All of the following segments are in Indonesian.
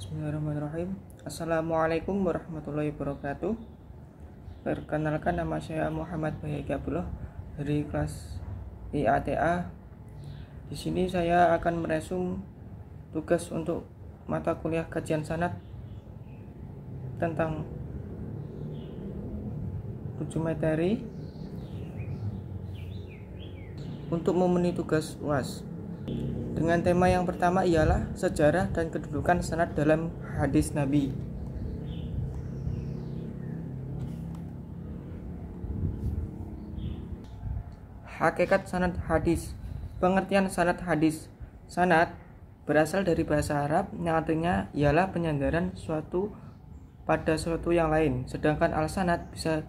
Bismillahirrahmanirrahim. Assalamualaikum warahmatullahi wabarakatuh. Perkenalkan, nama saya Muhammad Bayyaki Abdullah dari kelas IATA. Di sini saya akan meresum tugas untuk mata kuliah kajian sanad tentang 7 materi untuk memenuhi tugas UAS. Dengan tema yang pertama ialah sejarah dan kedudukan sanad dalam hadis Nabi. Hakikat sanad hadis. Pengertian sanad hadis. Sanad berasal dari bahasa Arab yang artinya ialah penyandaran suatu pada suatu yang lain. Sedangkan al-sanad bisa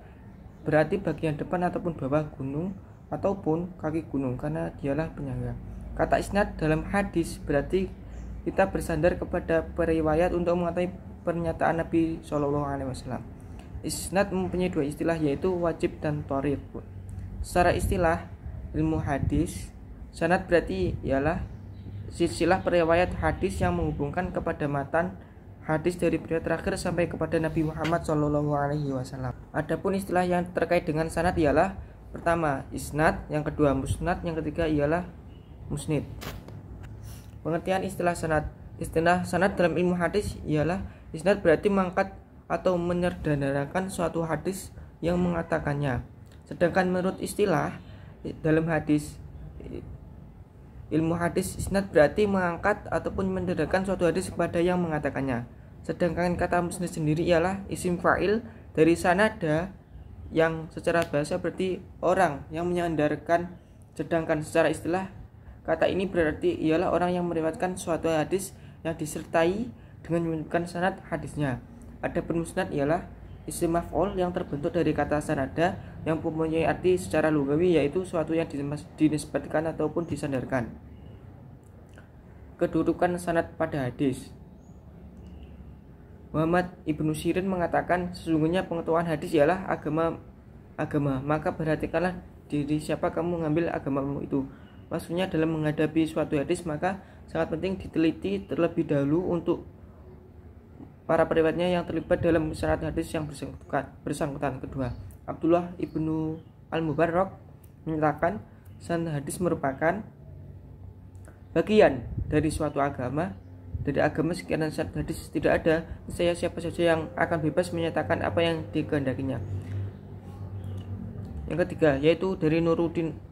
berarti bagian depan ataupun bawah gunung ataupun kaki gunung karena dialah penyangga. Kata isnad dalam hadis berarti kita bersandar kepada periwayat untuk mengetahui pernyataan Nabi SAW. Isnad mempunyai dua istilah, yaitu wajib dan thoriq. Secara istilah ilmu hadis, sanad berarti ialah silsilah periwayat hadis yang menghubungkan kepada matan hadis dari beliau terakhir sampai kepada Nabi Muhammad SAW. Adapun istilah yang terkait dengan sanad ialah pertama isnad, yang kedua musnad, yang ketiga ialah musnid. Pengertian istilah sanad. Istilah sanad dalam ilmu hadis ialah isnad berarti mengangkat atau menyederhanakan suatu hadis yang mengatakannya. Sedangkan menurut istilah dalam hadis ilmu hadis, isnad berarti mengangkat ataupun menyederhanakan suatu hadis kepada yang mengatakannya. Sedangkan kata musnid sendiri ialah isim fa'il dari sanada yang secara bahasa berarti orang yang menyandarkan. Sedangkan secara istilah kata ini berarti ialah orang yang meriwayatkan suatu hadis yang disertai dengan menyebutkan sanad hadisnya. Adapun musnad ialah isim maf'ul yang terbentuk dari kata sanada yang mempunyai arti secara lugawi, yaitu suatu yang dinisbatkan ataupun disandarkan. Kedudukan sanad pada hadis. Muhammad Ibnu Sirin mengatakan, sesungguhnya pengetahuan hadis ialah agama, maka perhatikanlah diri siapa kamu mengambil agamamu itu. Maksudnya dalam menghadapi suatu hadis maka sangat penting diteliti terlebih dahulu untuk para periwayatnya yang terlibat dalam sanad hadis yang bersangkutan. Kedua, Abdullah Ibnu Al-Mubarrok menyatakan sanad hadis merupakan bagian dari suatu agama. Dari agama sekian sanad hadis tidak ada saya siapa saja yang akan bebas menyatakan apa yang dikehendakinya. Yang ketiga, yaitu dari Nuruddin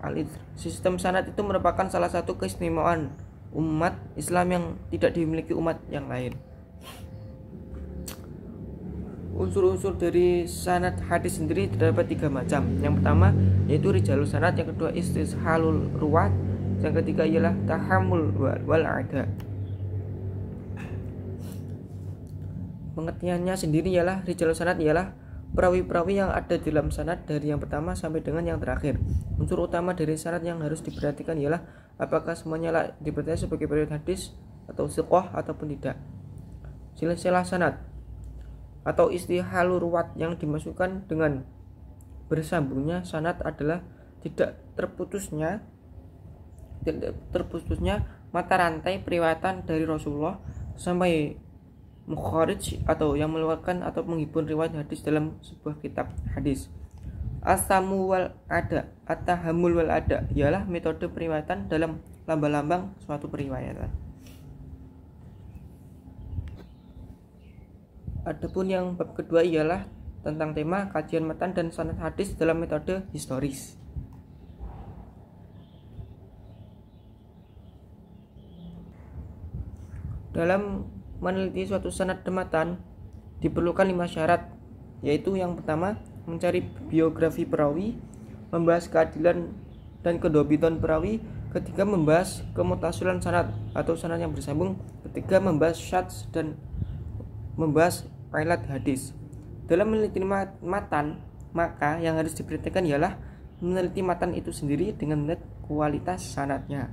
Al-Idr. Sistem sanad itu merupakan salah satu keistimewaan umat Islam yang tidak dimiliki umat yang lain. Unsur-unsur dari sanad hadis sendiri terdapat 3 macam. Yang pertama yaitu rijalul sanad, yang kedua istishalul ruwat, yang ketiga ialah tahammul wal ada. Pengertiannya sendiri ialah rijalul sanad ialah perawi-perawi yang ada di dalam sanad dari yang pertama sampai dengan yang terakhir. Unsur utama dari sanad yang harus diperhatikan ialah apakah semuanya dipercaya sebagai periwayat hadis atau thiqah ataupun tidak. Silsilah sanad atau istihalur ruwat yang dimasukkan dengan bersambungnya sanad adalah tidak terputusnya mata rantai periwayatan dari Rasulullah sampai mukharij atau yang mengeluarkan atau menghibur riwayat hadis dalam sebuah kitab hadis. As-samu wal ada, at-tahammul wal ada ialah metode periwayatan dalam lambang-lambang suatu periwayatan. Adapun yang bab kedua ialah tentang tema kajian matan dan sanad hadis dalam metode historis. Dalam meneliti suatu sanad matan diperlukan 5 syarat, yaitu yang pertama mencari biografi perawi, membahas keadilan dan kedobitan perawi, ketiga membahas kemutasilan sanad atau sanad yang bersambung, ketiga membahas syadz dan membahas ilat hadis. Dalam meneliti matan, maka yang harus diperhatikan ialah meneliti matan itu sendiri dengan melihat kualitas sanadnya.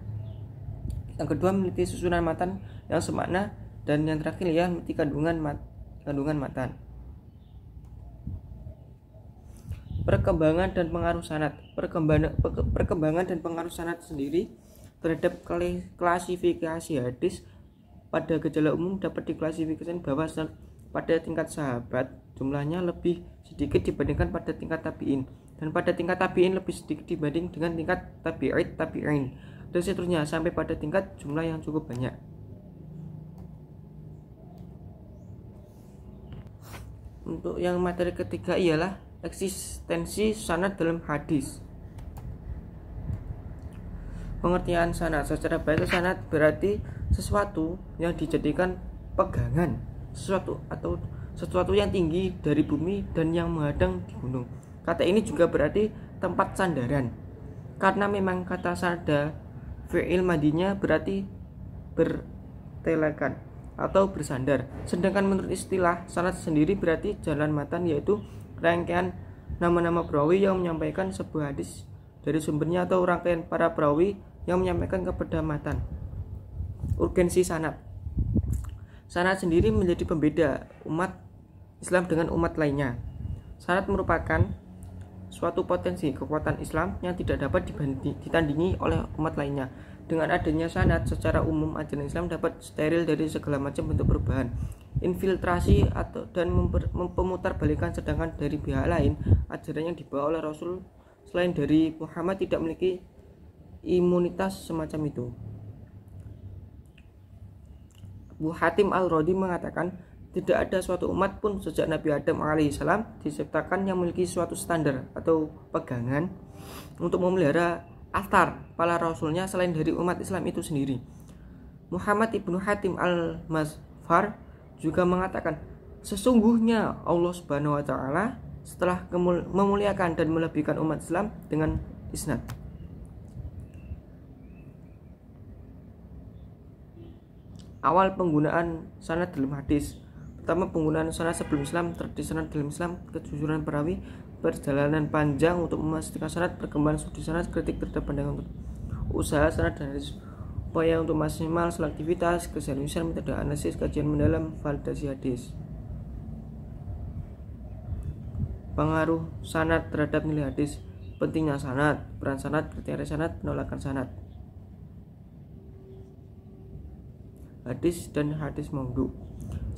Yang kedua meneliti susunan matan yang semakna, dan yang terakhir ya meneliti kandungan matan. Perkembangan dan pengaruh sanad. Perkembangan dan pengaruh sanad sendiri terhadap klasifikasi hadis pada gejala umum dapat diklasifikasikan bahwa pada tingkat sahabat jumlahnya lebih sedikit dibandingkan pada tingkat tabi'in, dan pada tingkat tabi'in lebih sedikit dibanding dengan tingkat tabi'in, dan seterusnya sampai pada tingkat jumlah yang cukup banyak. Untuk yang materi ketiga ialah eksistensi sanad dalam hadis. Pengertian sanad secara bahasa, sanad berarti sesuatu yang dijadikan pegangan, sesuatu yang tinggi dari bumi dan yang menghadang di gunung. Kata ini juga berarti tempat sandaran, karena memang kata sada fi'il madinya berarti bertelekan atau bersandar. Sedangkan menurut istilah sanad sendiri berarti jalan matan, yaitu rangkaian nama-nama perawi yang menyampaikan sebuah hadis dari sumbernya atau rangkaian para perawi yang menyampaikan kepada matan. Urgensi sanad. Sanad sendiri menjadi pembeda umat Islam dengan umat lainnya. Sanad merupakan suatu potensi kekuatan Islam yang tidak dapat ditandingi oleh umat lainnya. Dengan adanya sanad, secara umum ajaran Islam dapat steril dari segala macam bentuk perubahan, infiltrasi dan mempemutarbalikkan. Sedangkan dari pihak lain, ajaran yang dibawa oleh Rasul selain dari Muhammad tidak memiliki imunitas semacam itu. Abu Hatim Al-Razi mengatakan, tidak ada suatu umat pun sejak Nabi Adam alaihissalam diciptakan yang memiliki suatu standar atau pegangan untuk memelihara altar para rasulnya selain dari umat Islam itu sendiri. Muhammad Ibnu Hatim Al-Mazfar juga mengatakan, sesungguhnya Allah Subhanahu wa taala setelah memuliakan dan melebihkan umat Islam dengan isnad. Awal penggunaan sanad dalam hadis. Pertama, penggunaan sanad sebelum Islam. Tradisi sanad dalam Islam, kejujuran perawi, perjalanan panjang untuk memastikan sanad, perkembangan studi sanad, kritik terhadap pandangan, usaha sanad dan hadis, upaya untuk maksimal selektivitas, keseriusan, metode analisis, kajian mendalam, validasi hadis. Pengaruh sanad terhadap nilai hadis. Pentingnya sanad, peran sanad, kriteria sanad, penolakan sanad. Hadis dan hadis maudhu.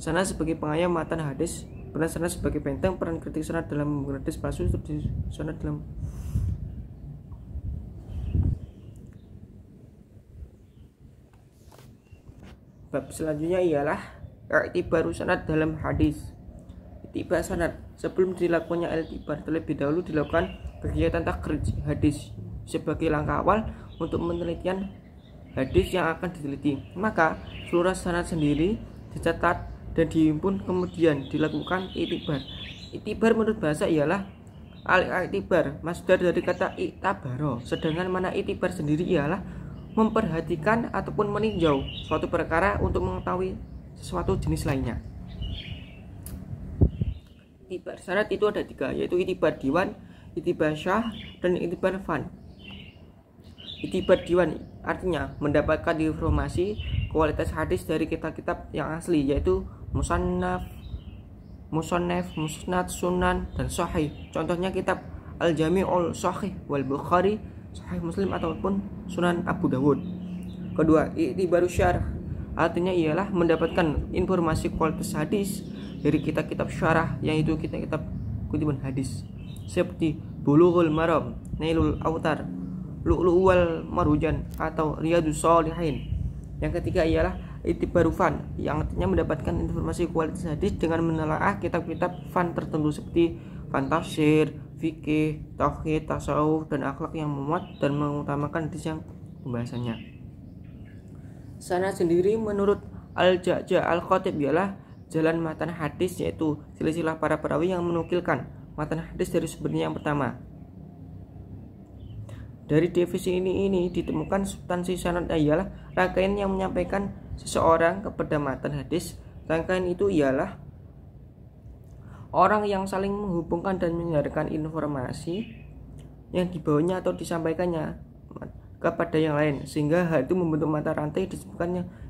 Sanad sebagai pengayom matan hadis, peran sanad sebagai benteng, peran kritik sanad dalam membangun hadis palsu, studi sanad dalam bab selanjutnya ialah i'tibaru sanad dalam hadis. I'tibar sanad. Sebelum dilakukannya i'tibar, terlebih dahulu dilakukan kegiatan takhrij hadis sebagai langkah awal untuk penelitian hadis yang akan diteliti. Maka seluruh sanad sendiri dicatat dan dihimpun, kemudian dilakukan i'tibar. I'tibar menurut bahasa ialah al-i'tibar, masdar dari kata i'tabaro. Sedangkan mana i'tibar sendiri ialah memperhatikan ataupun meninjau suatu perkara untuk mengetahui sesuatu jenis lainnya. I'tibar sanad itu ada 3, yaitu i'tibar diwan, i'tibar syah, dan i'tibar fan. I'tibar diwan artinya mendapatkan informasi kualitas hadis dari kitab-kitab yang asli, yaitu musannaf, musnad, sunan, dan sahih. Contohnya kitab Al-Jami'ul Sahih wal Bukhari, Sahih Muslim, ataupun Sunan Abu Dawud. Kedua, i'tibaru syarah artinya ialah mendapatkan informasi kualitas hadis dari kitab-kitab syarah, yaitu kitab-kitab kutipan hadis seperti Bulughul Maram, Nailul Autar, Lu'lu' wal Marjan, atau Riyadhus Shalihin. Yang ketiga ialah i'tibaru fan, yang artinya mendapatkan informasi kualitas hadis dengan menelaah kitab-kitab fan tertentu seperti fan tafsir, fikih, tauhid, tasawuf, dan akhlak yang memuat dan mengutamakan hadis yang pembahasannya. Sanad sendiri menurut Al-Ja'ja Al-Khatib ialah jalan matan hadis, yaitu silsilah para perawi yang menukilkan matan hadis dari sumbernya yang pertama. Dari definisi ini ditemukan substansi sanad ialah rangkaian yang menyampaikan seseorang kepada matan hadis. Rangkaian itu ialah orang yang saling menghubungkan dan menyadarkan informasi yang dibawanya atau disampaikannya kepada yang lain, sehingga hal itu membentuk mata rantai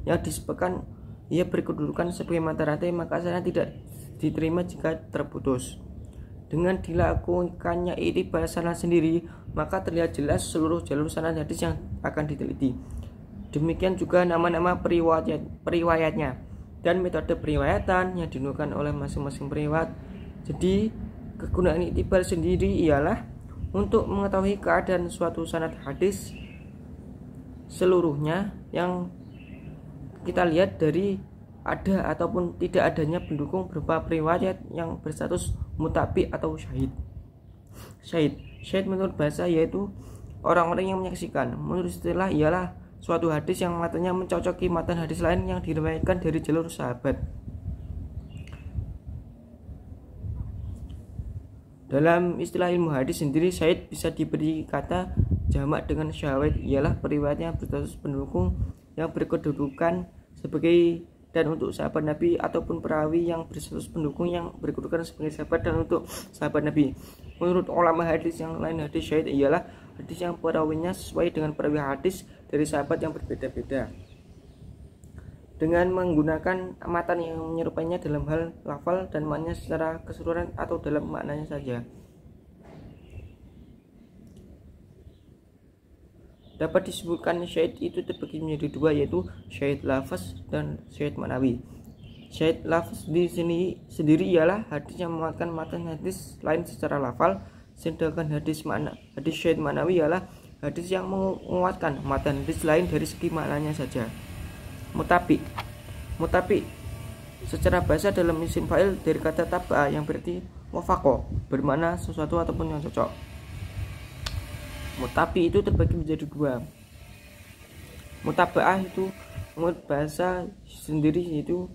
yang disebutkan ia berkedudukan sebagai mata rantai, maka sanad tidak diterima jika terputus. Dengan dilakukannya i'tibar sanad sendiri, maka terlihat jelas seluruh jalur sanad hadis yang akan diteliti. Demikian juga nama-nama periwayatnya dan metode periwayatan yang dinukan oleh masing-masing periwayat. Jadi kegunaan iktibar sendiri ialah untuk mengetahui keadaan suatu sanad hadis seluruhnya yang kita lihat dari ada ataupun tidak adanya pendukung berupa periwayat yang berstatus mutabi atau syahid. Syahid menurut bahasa yaitu orang-orang yang menyaksikan. Menurut istilah ialah suatu hadis yang matanya mencocoki matan hadis lain yang diriwayatkan dari jalur sahabat. Dalam istilah ilmu hadis sendiri, syahid bisa diberi kata jamak dengan syahid, ialah periwayat yang berstatus pendukung yang berkedudukan sebagai dan untuk sahabat Nabi, ataupun perawi yang berstatus pendukung yang berkedudukan sebagai sahabat dan untuk sahabat Nabi. Menurut ulama hadis yang lain, hadis syahid ialah hadis yang perawinya sesuai dengan perawi hadis dari sahabat yang berbeda-beda, dengan menggunakan matan yang menyerupainya dalam hal lafal dan maknanya secara keseluruhan atau dalam maknanya saja. Dapat disebutkan syahid itu terbagi menjadi dua, yaitu syahid lafaz dan syahid ma'nawi. Syahid lafaz di sini sendiri ialah hadis yang menguatkan matan hadis lain secara lafal, sedangkan hadis syahid ma'nawi ialah hadis yang menguatkan matan hadis lain dari segi maknanya saja. Mutabi secara bahasa dalam isim fa'il dari kata taba'a yang berarti wafaqo, bermakna sesuatu ataupun yang cocok. Mutabi itu terbagi menjadi dua. Mutaba'ah itu menurut bahasa sendiri itu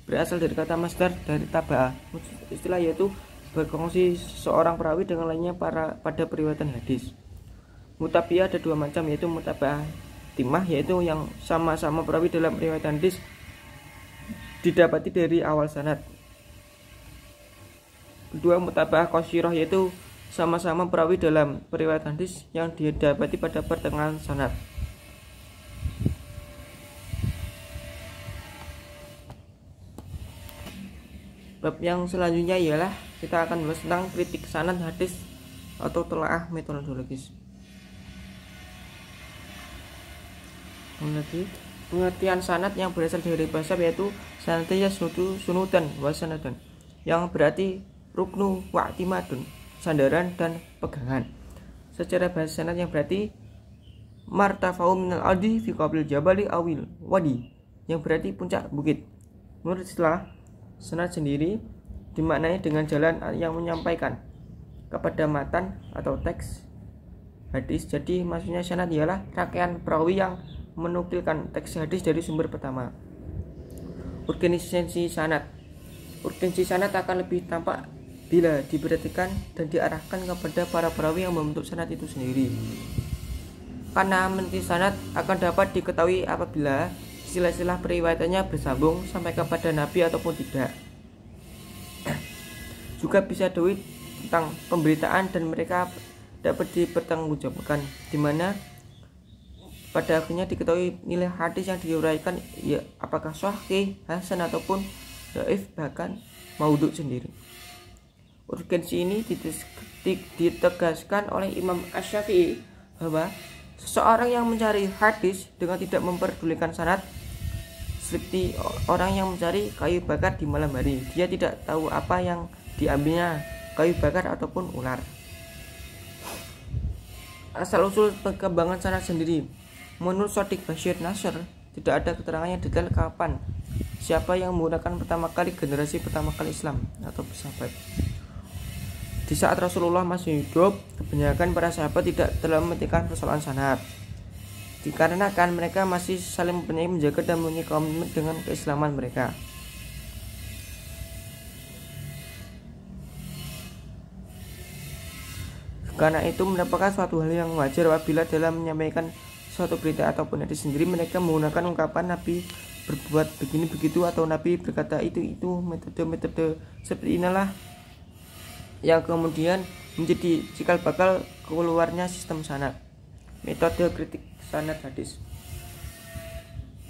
berasal dari kata masdar dari taba'ah. Istilah yaitu berkongsi seorang perawi dengan lainnya pada periwayatan hadis. Mutabi'ah ada dua macam, yaitu mutaba'ah timah, yaitu yang sama-sama perawi dalam periwayatan hadis didapati dari awal sanad. Kedua, mutaba'ah qasyirah, yaitu sama-sama perawi dalam periwayatan hadis yang didapati pada pertengahan sanad. Bab yang selanjutnya ialah kita akan bahas tentang kritik sanad hadis atau telaah metodologis. Pengertian sanad yang berasal dari bahasa yaitu sanadnya sunudan wa sanadan, yang berarti ruknu wa i'timadun, sandaran dan pegangan. Secara bahasa sanad yang berarti martafa'u minal ardi fi qabil jabali awil wadi, yang berarti puncak bukit. Menurut istilah sanad sendiri dimaknai dengan jalan yang menyampaikan kepada matan atau teks hadis. Jadi maksudnya sanad ialah rangkaian perawi yang menukilkan teks hadis dari sumber pertama. Urgensi sanad akan lebih tampak bila diperhatikan dan diarahkan kepada para perawi yang membentuk sanad itu sendiri. Karena meniti sanad akan dapat diketahui apabila istilah-istilah periwayatannya bersambung sampai kepada Nabi ataupun tidak. Juga bisa duit tentang pemberitaan dan mereka dapat dipertanggungjawabkan, di mana pada akhirnya diketahui nilai hadis yang diuraikan, ya apakah sahih, hasan ataupun dhaif, bahkan maudhu sendiri. Urgensi ini ditegaskan oleh Imam Asy-Syafi'i bahwa seseorang yang mencari hadis dengan tidak memperdulikan sanad seperti orang yang mencari kayu bakar di malam hari. Dia tidak tahu apa yang diambilnya, kayu bakar ataupun ular. Asal-usul perkembangan sanad sendiri, menurut Shadiq Bashir Nasr, tidak ada keterangan yang detail kapan siapa yang menggunakan pertama kali generasi pertama kali Islam atau sahabat. Di saat Rasulullah masih hidup, kebanyakan para sahabat tidak telah memikirkan persoalan sanad, dikarenakan mereka masih saling mempunyai, menjaga dan mempunyai komitmen dengan keislaman mereka. Karena itu merupakan suatu hal yang wajar apabila dalam menyampaikan suatu berita ataupun hadis sendiri mereka menggunakan ungkapan Nabi berbuat begini begitu atau Nabi berkata itu metode seperti inilah yang kemudian menjadi cikal bakal keluarnya sistem sanad. Metode kritik sanad hadis.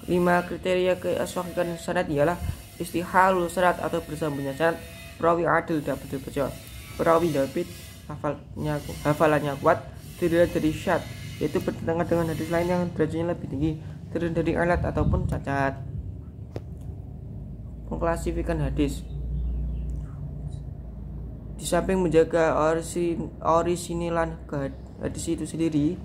5 kriteria keaswahikan sanad ialah istihalul sanad atau bersambungnya sanad, perawi adil dapat dipercaya, perawi dapat hafalannya kuat, tidak dari syad, yaitu bertentangan dengan hadis lain yang derajatnya lebih tinggi, terdiri dari alat ataupun cacat. Mengklasifikasikan hadis. Di samping menjaga orisinilan hadis itu sendiri,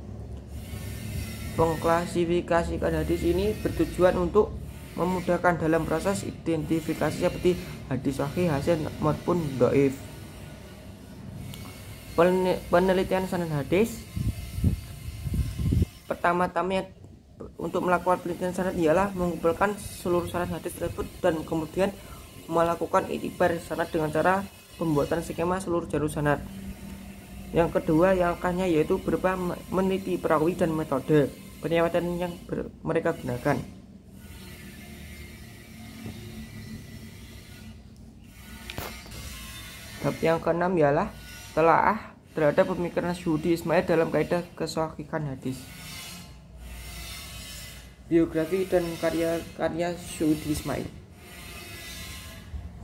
mengklasifikasikan hadis ini bertujuan untuk memudahkan dalam proses identifikasi seperti hadis sahih, hasan maupun dhaif. Penelitian sanad hadis. Pertama-tama untuk melakukan penelitian sanad ialah mengumpulkan seluruh sanad hadis tersebut dan kemudian melakukan iktibar sanad dengan cara pembuatan skema seluruh jalur sanad. Yang kedua langkahnya yaitu berupa meneliti perawi dan metode penyewatan yang mereka gunakan. Bab yang keenam ialah telaah terhadap pemikiran Syuuti Ismail dalam kaidah kesahihan hadis. Biografi dan karya-karya Syuuti Ismail.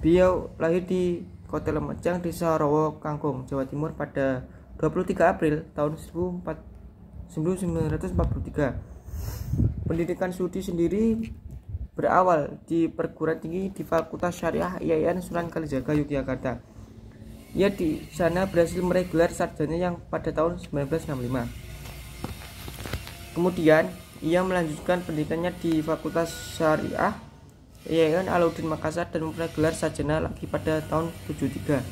Beliau lahir di Kota Lumajang, Desa Rawa Kangkung, Jawa Timur pada 23 April tahun 1943. Pendidikan Syuuti sendiri berawal di perguruan tinggi di Fakultas Syariah IAIN Sunan Kalijaga, Yogyakarta. Ia di sana berhasil meraih gelar sarjana yang pada tahun 1965. Kemudian ia melanjutkan pendidikannya di Fakultas Syariah IAIN Alauddin Makassar dan memperoleh gelar sarjana lagi pada tahun 73.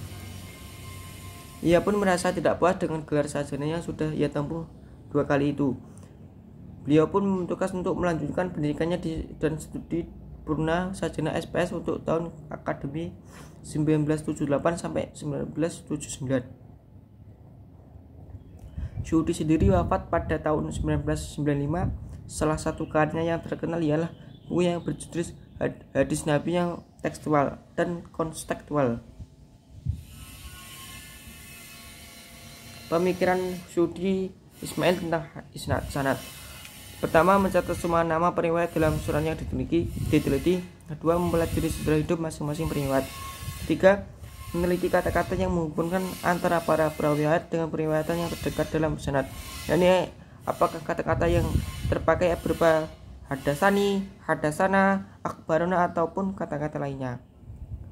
Ia pun merasa tidak puas dengan gelar sarjana yang sudah ia tempuh 2 kali itu. Beliau pun memutuskan untuk melanjutkan pendidikannya dan studi purna sarjana SPS untuk tahun akademi 1978 sampai 1979. Syuuti sendiri wafat pada tahun 1995. Salah satu karyanya yang terkenal ialah buku yang berjudul Hadis Nabi yang tekstual dan konstekstual. Pemikiran Syuuti Ismail tentang isnad sanad. Pertama, mencatat semua nama periwayat dalam surat yang diteliti. Kedua, mempelajari sejarah hidup masing-masing periwayat. Ketiga, meneliti kata-kata yang menghubungkan antara para periwayat dengan periwayatan yang terdekat dalam sanad. Yani apakah kata-kata yang terpakai berupa hadasani, hadasana, akhbarona ataupun kata-kata lainnya.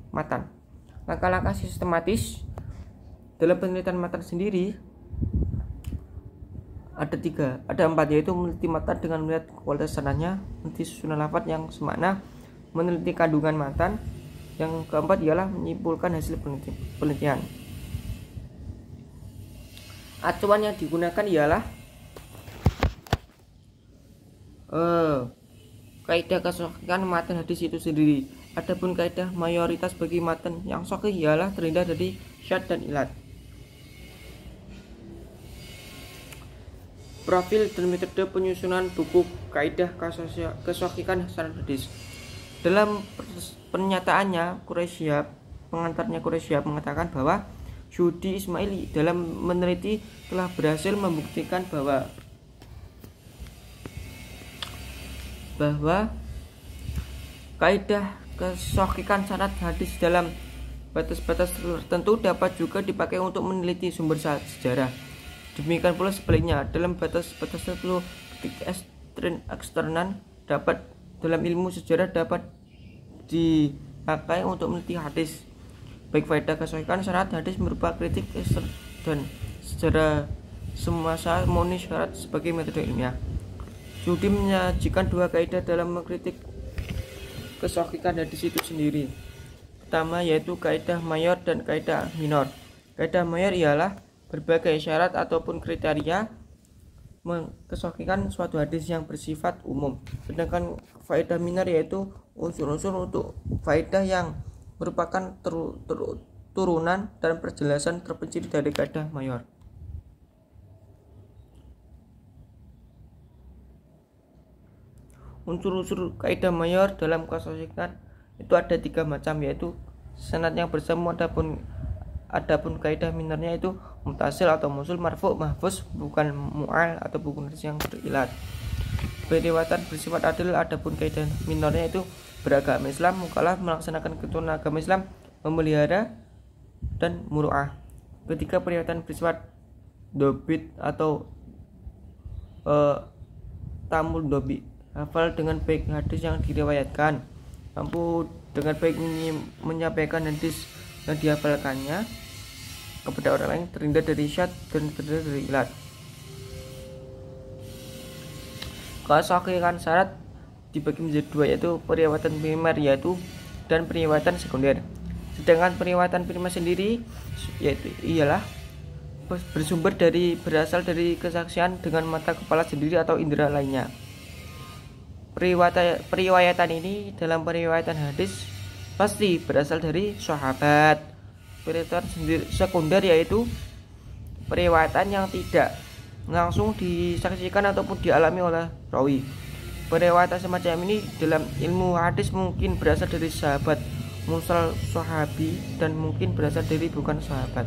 Matan. Langkah-langkah sistematis dalam penelitian matan sendiri ada 4, yaitu meneliti matan dengan melihat kualitas sanadnya, meneliti susunan lafaz yang semakna, meneliti kandungan matan. Yang keempat ialah menyimpulkan hasil penelitian. Acuan yang digunakan ialah kaidah kesahihan matan hadis itu sendiri. Adapun kaidah mayoritas bagi matan yang sahih ialah terhindar dari syadz dan ilat. Profil dan metode penyusunan buku kaidah kesahihan sanad hadis. Dalam pernyataannya, pengantarnya Quraisyhab mengatakan bahwa Syuuti Ismail dalam meneliti telah berhasil membuktikan bahwa kaidah kesahihan sanad hadis dalam batas-batas tertentu dapat juga dipakai untuk meneliti sumber sejarah. Demikian pula sebaliknya, dalam batas-batas tertentu ketik eksternan dalam ilmu sejarah dapat dipakai untuk meneliti hadis. Baik faedah kesahihan sanad hadis berupa kritik dan sejarah semasa maupun syarat sebagai metode ilmiah. Syuuti menyajikan 2 kaidah dalam mengkritik kesahihan hadis itu sendiri. Pertama yaitu kaidah mayor dan kaidah minor. Kaidah mayor ialah berbagai syarat ataupun kriteria kesahihan suatu hadis yang bersifat umum. Sedangkan faedah minor yaitu unsur-unsur untuk faedah yang merupakan turunan dan perjelasan terperinci dari kaidah mayor. Unsur-unsur kaidah mayor dalam kesahihan itu ada 3 macam, yaitu sanad yang bersemu. Adapun kaidah minornya itu mutasil atau musul, marfu, mahfuz, bukan mu'al atau bukan yang berilat. Periwayatan bersifat adil. Adapun kaidah minornya itu beragama Islam, mukalaf, melaksanakan ketentuan agama Islam, memelihara dan muru'ah. Ketiga, periwayatan bersifat dobit atau tamul dobit hafal dengan baik hadis yang diriwayatkan, mampu dengan baik menyampaikan hadis yang dihafalkannya kepada orang lain, terhindar dari syad dan terhindar dari ilat. Kesahihan syarat dibagi menjadi dua, yaitu periwayatan primer dan periwayatan sekunder. Sedangkan periwayatan primer sendiri ialah berasal dari kesaksian dengan mata kepala sendiri atau indera lainnya. Periwayatan ini dalam periwayatan hadis pasti berasal dari sahabat. Periwayatan sekunder yaitu periwayatan yang tidak langsung disaksikan ataupun dialami oleh rawi. Periwayatan semacam ini dalam ilmu hadis mungkin berasal dari sahabat, mursal sahabi, dan mungkin berasal dari bukan sahabat.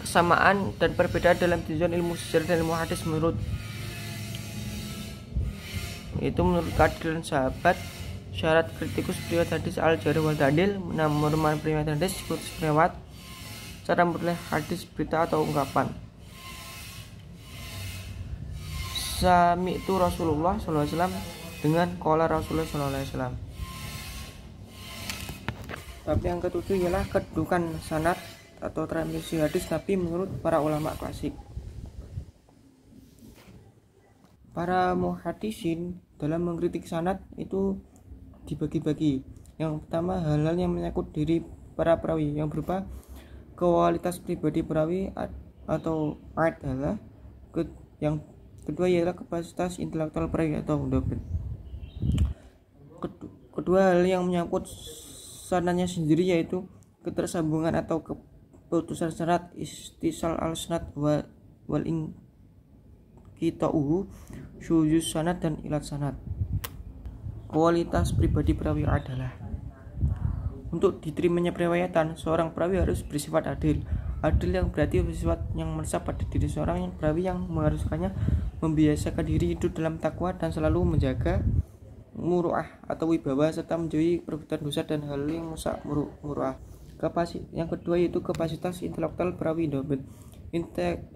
Kesamaan dan perbedaan dalam tujuan ilmu sejarah dan ilmu hadis menurut keadilan sahabat, syarat kritikus riwayat hadis al-jarh wal ta'dil, norma periwayatan hadis, kultus riwayat, cara menilai hadis, berita atau ungkapan. Sami'tu Rasulullah SAW dengan qala Rasulullah SAW. Tapi yang ketujuh ialah kedudukan sanad atau transmisi hadis Nabi menurut para ulama klasik. Para muhaddisin dalam mengkritik sanad itu dibagi-bagi. Yang pertama, hal-hal yang menyangkut diri para perawi yang berupa kualitas pribadi perawi atau adalah. Yang kedua ialah kapasitas intelektual perawi atau dobit. Kedua, hal yang menyangkut sanadnya sendiri yaitu ketersambungan atau keputusan sanad, istisal al-sanad wal inqita'uhu, syuzuz sanad dan ilat sanad. Kualitas pribadi perawi adalah, untuk diterimanya periwayatan, seorang perawi harus bersifat adil. Adil yang berarti bersifat yang meresap pada diri seorang yang perawi, yang mengharuskannya membiasakan diri hidup dalam takwa dan selalu menjaga muru'ah atau wibawa, serta menjauhi perbuatan dosa dan hal yang merusak muru'ah. Yang kedua yaitu kapasitas intelektual perawi dobit.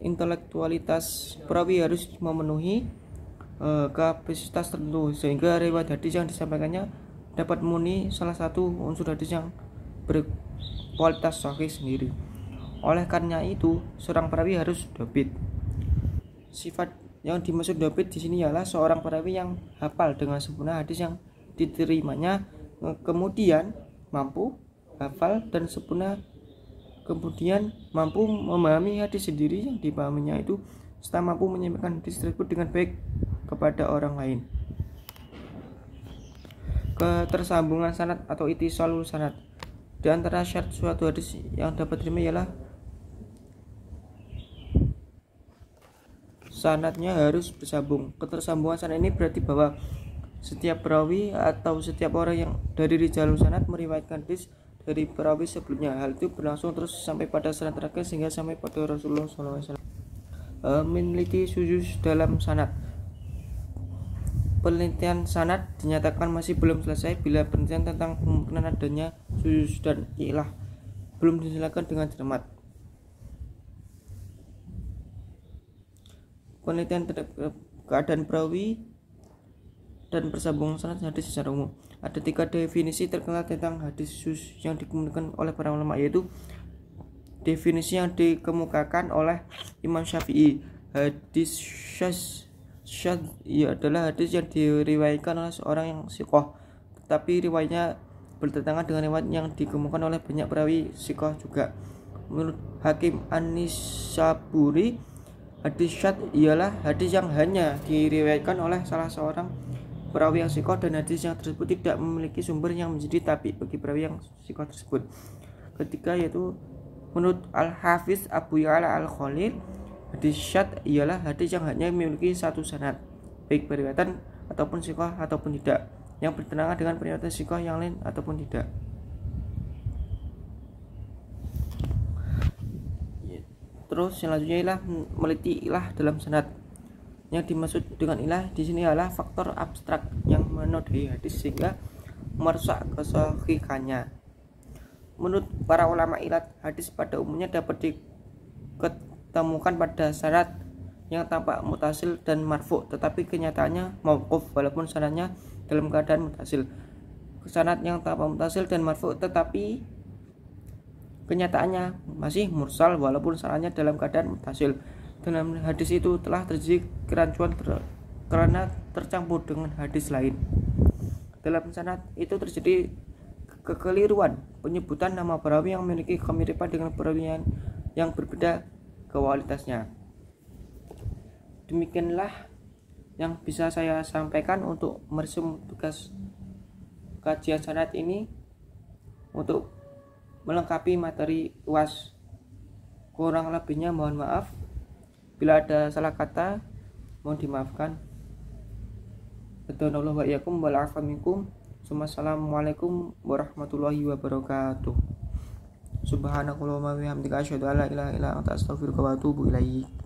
Intelektualitas perawi harus memenuhi kapasitas tertentu sehingga riwayat hadis yang disampaikannya dapat memenuhi salah satu unsur hadis yang berkualitas sahih sendiri. Oleh karena itu, seorang perawi harus dobit. Sifat yang dimaksud dobit di sini ialah seorang perawi yang hafal dengan sempurna hadis yang diterimanya, kemudian mampu hafal dan sempurna, kemudian mampu memahami hadis sendiri yang dipahaminya itu, serta mampu menyampaikan hadis tersebut dengan baik kepada orang lain. Ketersambungan sanad atau ittisalul sanad. Di antara syarat suatu hadis yang dapat diterima ialah sanadnya harus bersambung. Ketersambungan sanad ini berarti bahwa setiap perawi atau setiap orang yang dari rijalul sanad meriwayatkan hadis dari perawi sebelumnya. Hal itu berlangsung terus sampai pada sanad terakhir sehingga sampai pada Rasulullah SAW. Meneliti syuzuz dalam sanad. Penelitian sanad dinyatakan masih belum selesai bila penelitian tentang kemungkinan adanya syuzuz dan ilah belum dijelaskan dengan cermat. Penelitian terhadap keadaan perawi dan persambungan sanad hadis secara umum. Ada 3 definisi terkenal tentang hadis syuzuz yang dikemukakan oleh para ulama, yaitu definisi yang dikemukakan oleh Imam Syafi'i. Hadis syadz adalah hadis yang diriwayatkan oleh seorang yang siqah, tetapi riwayatnya bertentangan dengan riwayat yang dikemukakan oleh banyak perawi siqah juga. Menurut Hakim An-Nisaburi, hadis syadz ialah hadis yang hanya diriwayatkan oleh salah seorang perawi yang siqah dan hadis yang tersebut tidak memiliki sumber yang menjadi tabi bagi perawi yang siqah tersebut. Ketiga yaitu menurut Al-Hafiz Abu Ya'la Al-Khalil, hadis syadz ialah hadis yang hanya memiliki satu sanad, baik periwayatan ataupun siqah ataupun tidak, yang bertentangan dengan periwayatan siqah yang lain ataupun tidak. Terus selanjutnya ialah meliti ilah dalam sanad. Yang dimaksud dengan ilah di sini adalah faktor abstrak yang menodai hadis sehingga merusak kesahihannya. Menurut para ulama ilat hadis pada umumnya dapat diketemukan pada syarat yang tampak mutasil dan marfu tetapi kenyataannya mauquf walaupun sanadnya dalam keadaan mutasil. Sanad yang tampak mutasil dan marfu tetapi kenyataannya masih mursal walaupun sanadnya dalam keadaan mutasil. Dalam hadis itu telah terjadi kerancuan karena tercampur dengan hadis lain. Dalam sanad itu terjadi kekeliruan penyebutan nama perawi yang memiliki kemiripan dengan perawi yang berbeda kualitasnya. Demikianlah yang bisa saya sampaikan untuk meresum tugas kajian sanad ini untuk melengkapi materi UAS. Kurang lebihnya mohon maaf. Bila ada salah kata mohon dimaafkan. Hadanallahu wa iyyakum wal afa minkum. Assalamualaikum warahmatullahi wabarakatuh. Subhanakallahumma wa bihamdika asyhadu an la ilaha illa anta astaghfiruka wa atubu ilaik.